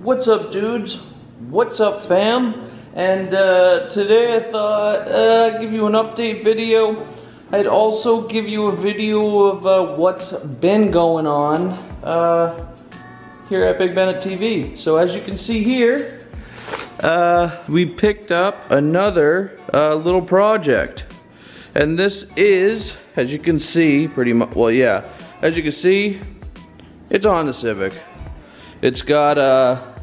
What's up, dudes? What's up, fam? And today I thought I'd give you an update video. I'd also give you a video of what's been going on here at Big Bennett TV. So as you can see here, we picked up another little project. And this is, as you can see, pretty much, well, yeah, as you can see, it's on the Civic. It's got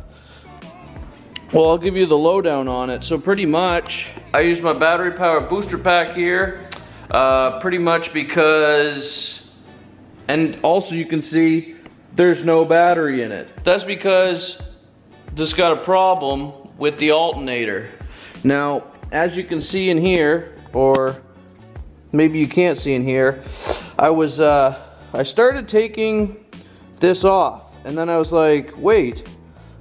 well, I'll give you the lowdown on it. So pretty much, I use my battery powered booster pack here, pretty much because, and also you can see there's no battery in it. That's because this got a problem with the alternator. Now, as you can see in here, or maybe you can't see in here, I started taking this off. And then I was like, wait,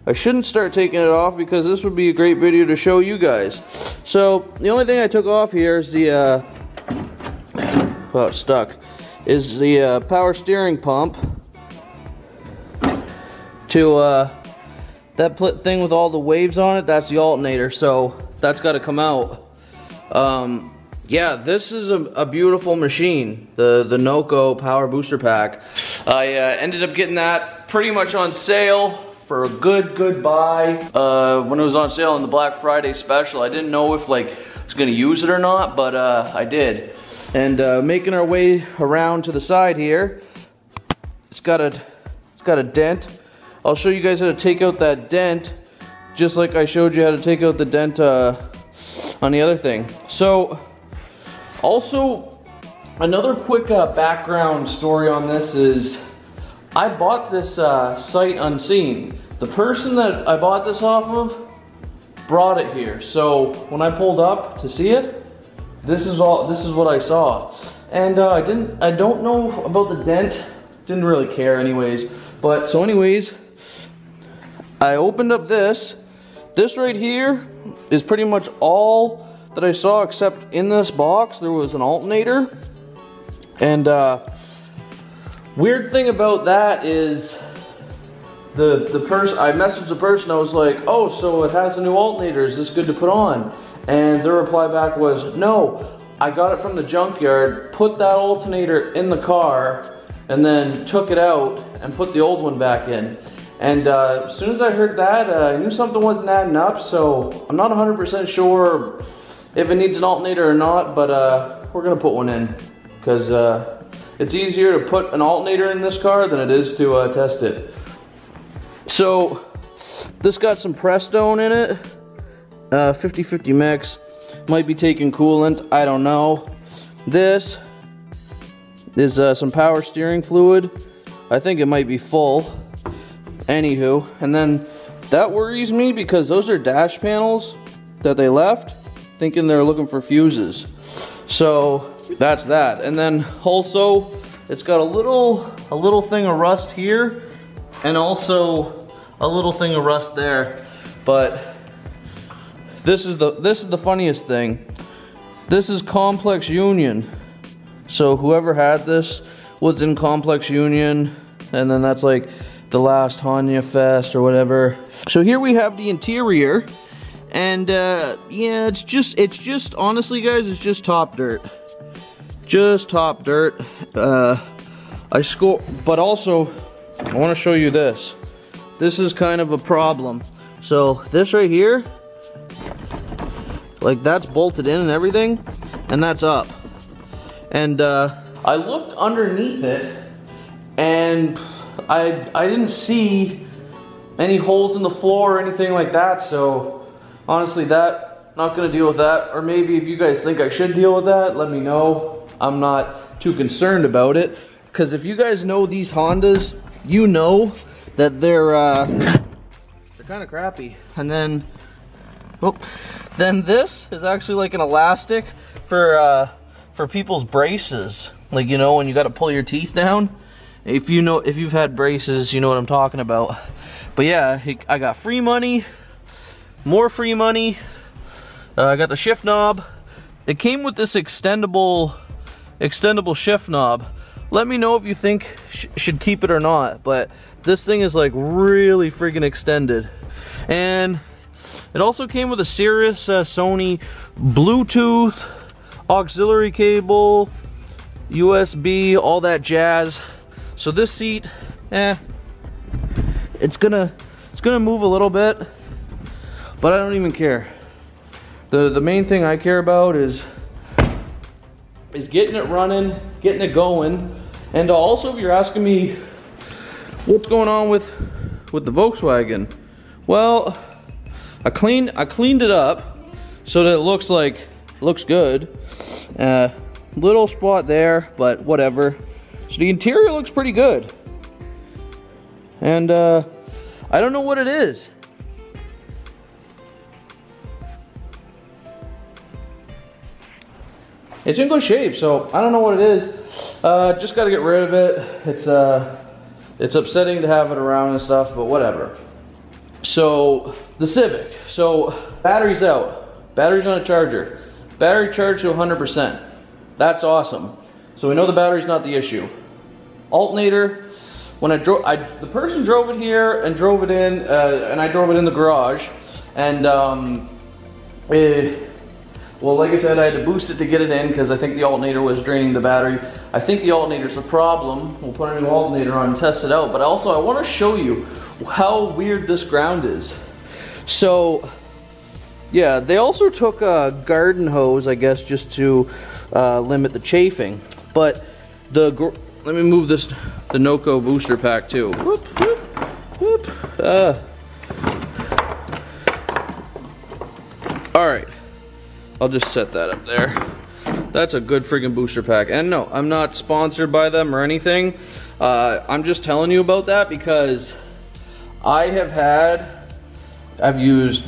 I shouldn't start taking it off because this would be a great video to show you guys. So the only thing I took off here is the, well, it's stuck, is the power steering pump to that thing with all the waves on it. That's the alternator, so that's got to come out. Yeah, this is a beautiful machine, the Noco Power Booster Pack. I ended up getting that pretty much on sale for a good buy when it was on sale in the Black Friday special. I didn't know if like I was gonna use it or not, but I did. And making our way around to the side here, it's got a dent. I'll show you guys how to take out that dent, just like I showed you how to take out the dent on the other thing. So, also, another quick background story on this is, I bought this sight unseen. The person that I bought this off of brought it here. So when I pulled up to see it, this is what I saw. And I don't know about the dent. Didn't really care anyways. But so anyways, I opened up this. This right here is pretty much all that I saw, except in this box there was an alternator. And weird thing about that is the person, I messaged the person, I was like, oh, so it has a new alternator, is this good to put on? And their reply back was, no, I got it from the junkyard, put that alternator in the car, and then took it out and put the old one back in. And as soon as I heard that, I knew something wasn't adding up, so I'm not 100% sure if it needs an alternator or not, but we're gonna put one in, because it's easier to put an alternator in this car than it is to test it. So, this got some Prestone in it, 50/50 mix, might be taking coolant, I don't know. This is some power steering fluid, I think it might be full, anywho. And then, that worries me because those are dash panels that they left, thinking they're looking for fuses. So, that's that. And then also, it's got a little thing of rust here, and also a little thing of rust there. But this is the funniest thing. This is Complex Union. So whoever had this was in Complex Union, and then that's like the last Hanya Fest or whatever. So here we have the interior, and yeah, it's just honestly, guys, it's just top dirt. Just top dirt. But also, I want to show you this. This is kind of a problem. So this right here, like that's bolted in and everything, and that's up. And I looked underneath it, and I didn't see any holes in the floor or anything like that. So honestly, not gonna deal with that. Or maybe if you guys think I should deal with that, let me know. I'm not too concerned about it, because if you guys know these Hondas, you know that they're kind of crappy. And then, oh, then this is actually like an elastic for people's braces. Like, you know, when you got to pull your teeth down. If you've had braces, you know what I'm talking about. But yeah, I got free money, more free money. I got the shift knob. It came with this extendable shift knob. Let me know if you think should keep it or not, but this thing is like really friggin' extended. And it also came with a Sirius Sony Bluetooth, auxiliary cable, USB, all that jazz. So this seat, it's gonna move a little bit, but I don't even care. The main thing I care about is getting it running, getting it going. And also, if you're asking me what's going on with the Volkswagen, well, I cleaned it up so that it looks good. Little spot there, but whatever. So the interior looks pretty good. And I don't know what it is. It's in good shape, so I don't know what it is. Just got to get rid of it. It's upsetting to have it around and stuff, but whatever. So the Civic. So battery's out. Battery's on a charger. Battery charged to 100%. That's awesome. So we know the battery's not the issue. Alternator. When I drove, the person drove it here and drove it in, and I drove it in the garage, and well, like I said, I had to boost it to get it in because I think the alternator was draining the battery. I think the alternator's the problem. We'll put a new alternator on and test it out. But also, I want to show you how weird this ground is. So, yeah, they also took a garden hose, I guess, just to limit the chafing. But let me move the Noco booster pack too. Whoop, whoop, whoop. All right. I'll just set that up there. That's a good friggin' booster pack. And no, I'm not sponsored by them or anything. I'm just telling you about that because I've used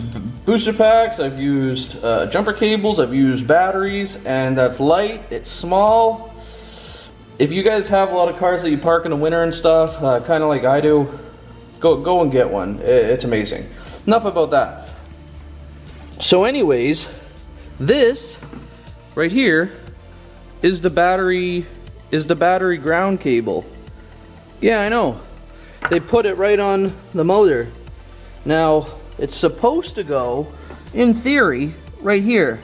booster packs, I've used jumper cables, I've used batteries, and that's light, it's small. If you guys have a lot of cars that you park in the winter and stuff, kind of like I do, go and get one. It's amazing. Enough about that. So anyways, this right here is the battery ground cable. Yeah, I know. They put it right on the motor. Now, it's supposed to go, in theory, right here.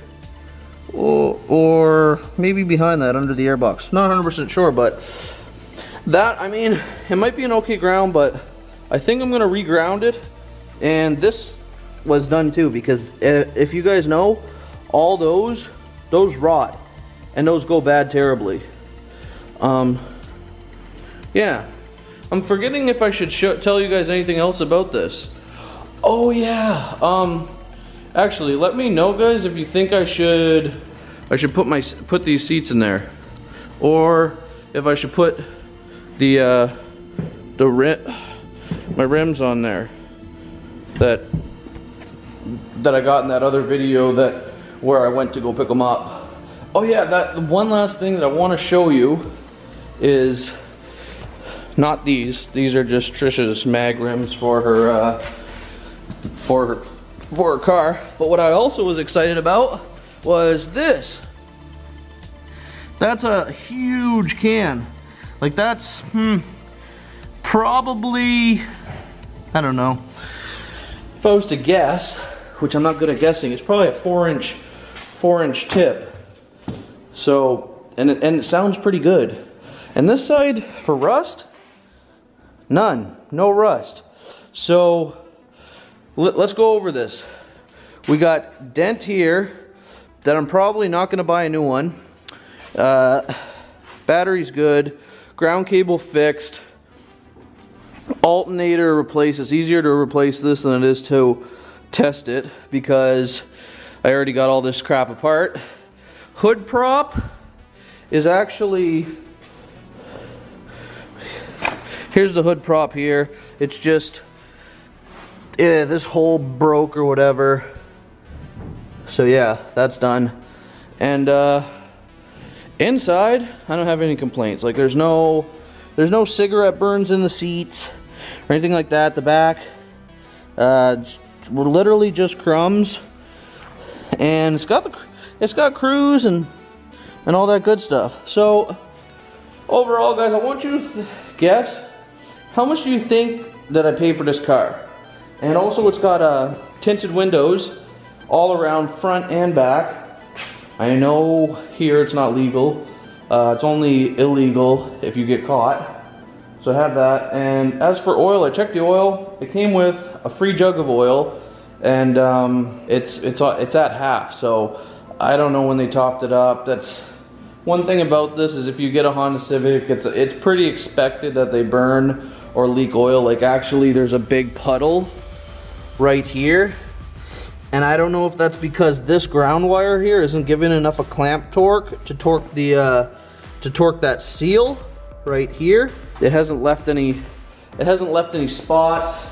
Or maybe behind that, under the airbox. Not 100% sure, but that, I mean, it might be an okay ground, but I think I'm gonna reground it. And this was done too, because if you guys know, all those rot, and those go bad terribly. Yeah, I'm forgetting if I should tell you guys anything else about this. Oh yeah, actually, let me know, guys, if you think I should put these seats in there, or if I should put my rims on there that I got in that other video where I went to go pick them up. Oh yeah, that one last thing that I want to show you is not these. These are just Trisha's mag rims for her car. But what I also was excited about was this. That's a huge can. Like that's probably, I don't know. If I was to guess, which I'm not good at guessing, it's probably a 4-inch tip. So, and it sounds pretty good. And this side, for rust, none, no rust. So, let's go over this. We got dent here that I'm probably not going to buy a new one. Battery's good. Ground cable fixed. Alternator replaced. It's easier to replace this than it is to test it because I already got all this crap apart. Hood prop is actually, here's the hood prop here. It's just, this hole broke or whatever. So yeah, that's done. And inside, I don't have any complaints. Like there's no cigarette burns in the seats or anything like that. The back, we're literally just crumbs. And it's got cruise and all that good stuff. So overall, guys, I want you to guess, how much do you think that I paid for this car? And also it's got tinted windows all around front and back. I know here it's not legal. It's only illegal if you get caught. So I have that. And as for oil, I checked the oil. It came with a free jug of oil, and it's at half. So I don't know when they topped it up. That's one thing about this, is if you get a Honda Civic, it's pretty expected that they burn or leak oil. Like, actually there's a big puddle right here, and I don't know if that's because this ground wire here isn't giving enough a clamp torque to torque the that seal right here. It hasn't left any spots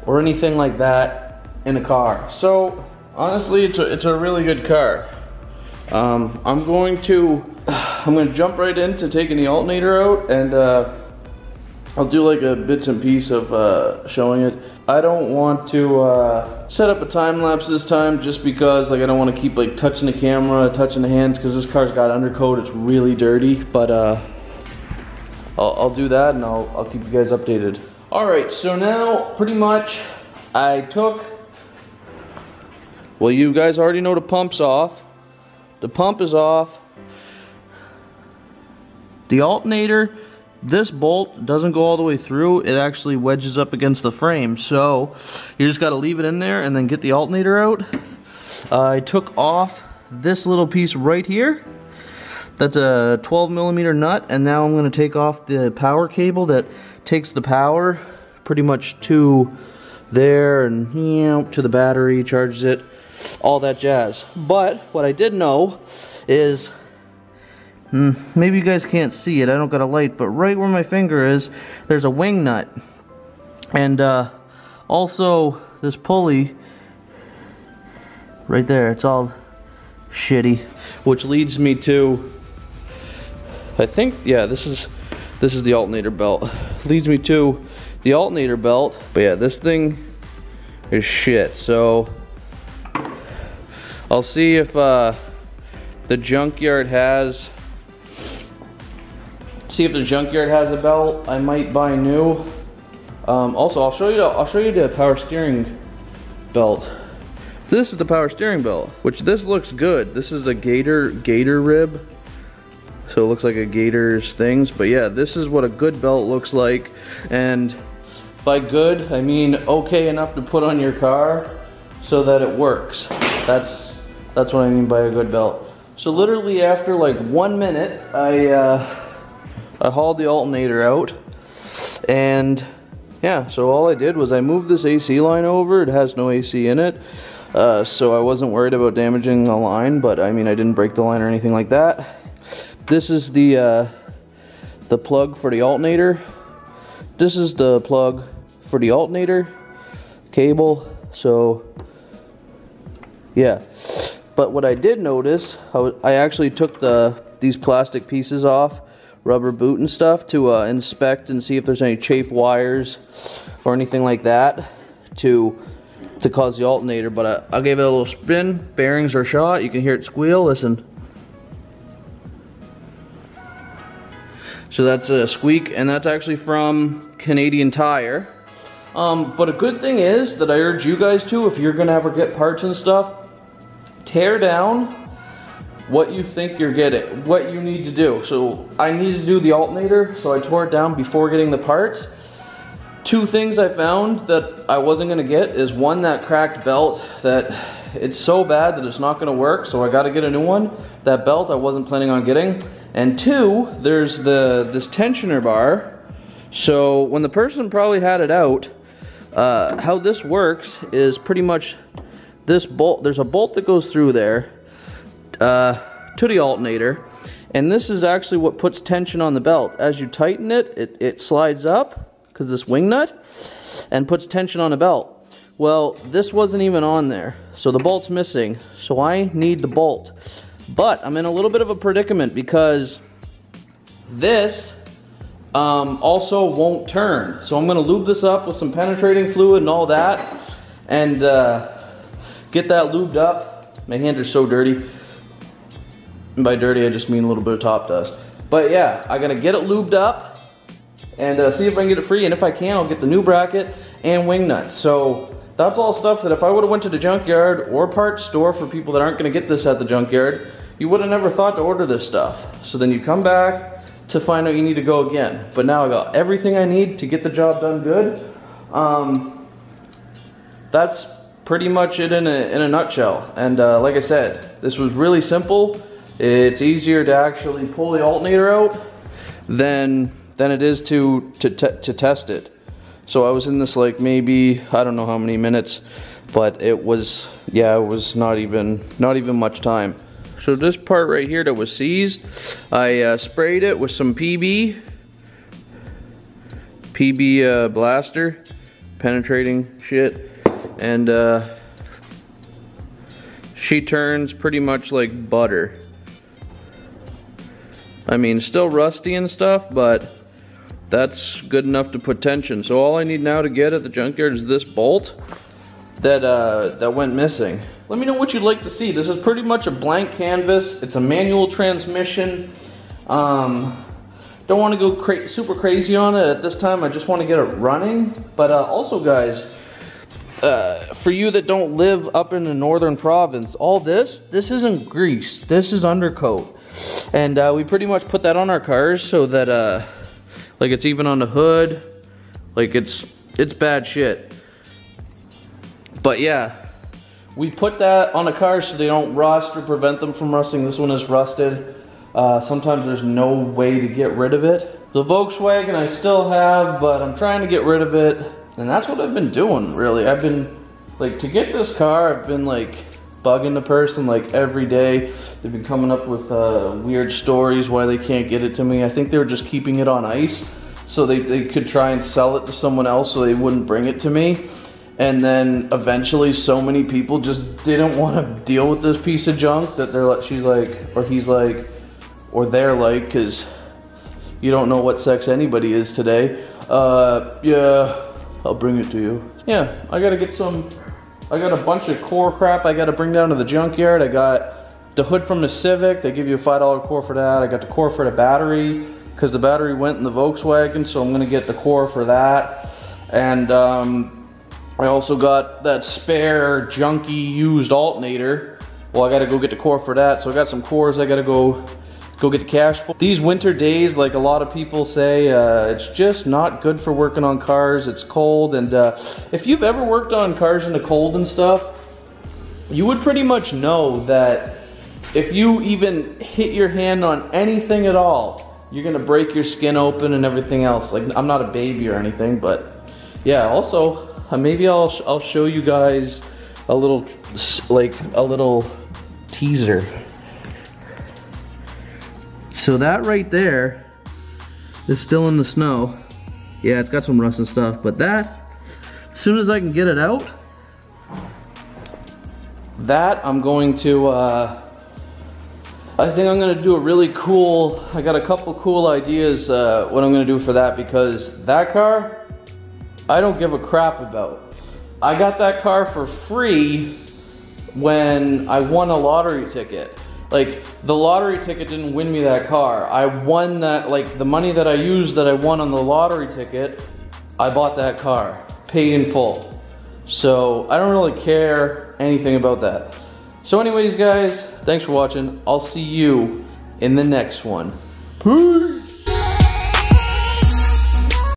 or anything like that in the car. So honestly, it's a really good car. I'm going to jump right into taking the alternator out, and I'll do like a bits and piece of showing it. I don't want to set up a time lapse this time, just because like I don't want to keep like touching the camera, touching the hands, because this car's got undercoat. It's really dirty, but I'll do that, and I'll keep you guys updated. All right, so now pretty much I took. Well, you guys already know the pump's off. The pump is off. The alternator, this bolt doesn't go all the way through. It actually wedges up against the frame. So you just got to leave it in there and then get the alternator out. I took off this little piece right here. That's a 12mm nut, and now I'm going to take off the power cable that takes the power pretty much to there, and to the battery, charges it, all that jazz. But what I did know is, maybe you guys can't see it, I don't got a light, but right where my finger is, there's a wing nut. And also this pulley right there, it's all shitty, which leads me to, I think, yeah, this is the alternator belt. Leads me to the alternator belt, but yeah, this thing is shit. So I'll see if the junkyard has a belt. I might buy new. Also, I'll show you the power steering belt. This is the power steering belt, which this looks good. This is a gator rib. So it looks like a gator's things, but yeah, this is what a good belt looks like. And by good, I mean okay enough to put on your car so that it works. That's what I mean by a good belt. So literally after like 1 minute, I hauled the alternator out, and yeah, so all I did was I moved this AC line over. It has no AC in it, so I wasn't worried about damaging the line, but I mean, I didn't break the line or anything like that. This is the plug for the alternator. This is the plug for the alternator cable. So yeah, but what I did notice, I actually took these plastic pieces off, rubber boot and stuff, to inspect and see if there's any chafe wires or anything like that to cause the alternator. But I gave it a little spin. Bearings are shot. You can hear it squeal. Listen. So that's a squeak, and that's actually from Canadian Tire. But a good thing is that I urge you guys to, if you're gonna ever get parts and stuff, tear down what you think you're getting, what you need to do. So I needed to do the alternator, so I tore it down before getting the parts. Two things I found that I wasn't gonna get is, one, that cracked belt, that it's so bad that it's not gonna work, so I gotta get a new one. That belt I wasn't planning on getting. And two, there's this tensioner bar. So when the person probably had it out, how this works is pretty much this bolt. There's a bolt that goes through there to the alternator, and this is actually what puts tension on the belt. As you tighten it, it slides up, because this wing nut, and puts tension on the belt. Well, this wasn't even on there, so the bolt's missing, so I need the bolt. But I'm in a little bit of a predicament, because this also won't turn. So I'm gonna lube this up with some penetrating fluid and all that, and get that lubed up. My hands are so dirty. And by dirty, I just mean a little bit of top dust. But yeah, I'm gonna get it lubed up and see if I can get it free. And if I can, I'll get the new bracket and wing nuts. So that's all stuff that if I would have went to the junkyard or parts store for people that aren't gonna get this at the junkyard, you would have never thought to order this stuff. So then you come back to find out you need to go again. But now I got everything I need to get the job done good. That's pretty much it in a nutshell. And like I said, this was really simple. It's easier to actually pull the alternator out than it is to test it. So I was in this like maybe, I don't know how many minutes, but it was, yeah, it was not even much time. So this part right here that was seized, I sprayed it with some PB blaster, penetrating shit, and she turns pretty much like butter. I mean, still rusty and stuff, but that's good enough to put tension. So all I need now to get at the junkyard is this bolt that went missing. Let me know what you'd like to see. This is pretty much a blank canvas. It's a manual transmission. Don't want to go super crazy on it at this time. I just want to get it running. But also, guys, for you that don't live up in the northern province, all this isn't grease. This is undercoat. And we pretty much put that on our cars so that like it's even on the hood. Like it's bad shit. But yeah, we put that on the cars so they don't rust or prevent them from rusting. This one is rusted. Sometimes there's no way to get rid of it. The Volkswagen I still have, but I'm trying to get rid of it. And that's what I've been doing, really. I've been, like, to get this car, I've been like bugging the person like every day. They've been coming up with weird stories why they can't get it to me. I think they were just keeping it on ice so they could try and sell it to someone else so they wouldn't bring it to me. And then eventually so many people just didn't want to deal with this piece of junk that they're like, she's like, or he's like, or they're like, because you don't know what sex anybody is today. Yeah, I'll bring it to you. Yeah, I got a bunch of core crap I gotta bring down to the junkyard. I got the hood from the Civic. They give you a $5 core for that. I got the core for the battery because the battery went in the Volkswagen, so I'm gonna get the core for that. And I also got that spare junky used alternator. Well, I gotta go get the core for that. So I got some cores I gotta go get the cash for. These winter days, like a lot of people say, it's just not good for working on cars. It's cold, and if you've ever worked on cars in the cold and stuff, you would pretty much know that if you even hit your hand on anything at all, you're gonna break your skin open and everything else. Like, I'm not a baby or anything, but yeah, also, maybe I'll show you guys a little teaser. So that right there is still in the snow. Yeah, it's got some rust and stuff, but that, as soon as I can get it out, that I'm going to, I think I'm gonna do a really cool, I got a couple cool ideas what I'm gonna do for that, because that car, I don't give a crap about. I got that car for free when I won a lottery ticket. Like, the lottery ticket didn't win me that car. I won that, like, the money that I used that I won on the lottery ticket, I bought that car, paid in full. So, I don't really care anything about that. So anyways, guys, thanks for watching. I'll see you in the next one. Peace!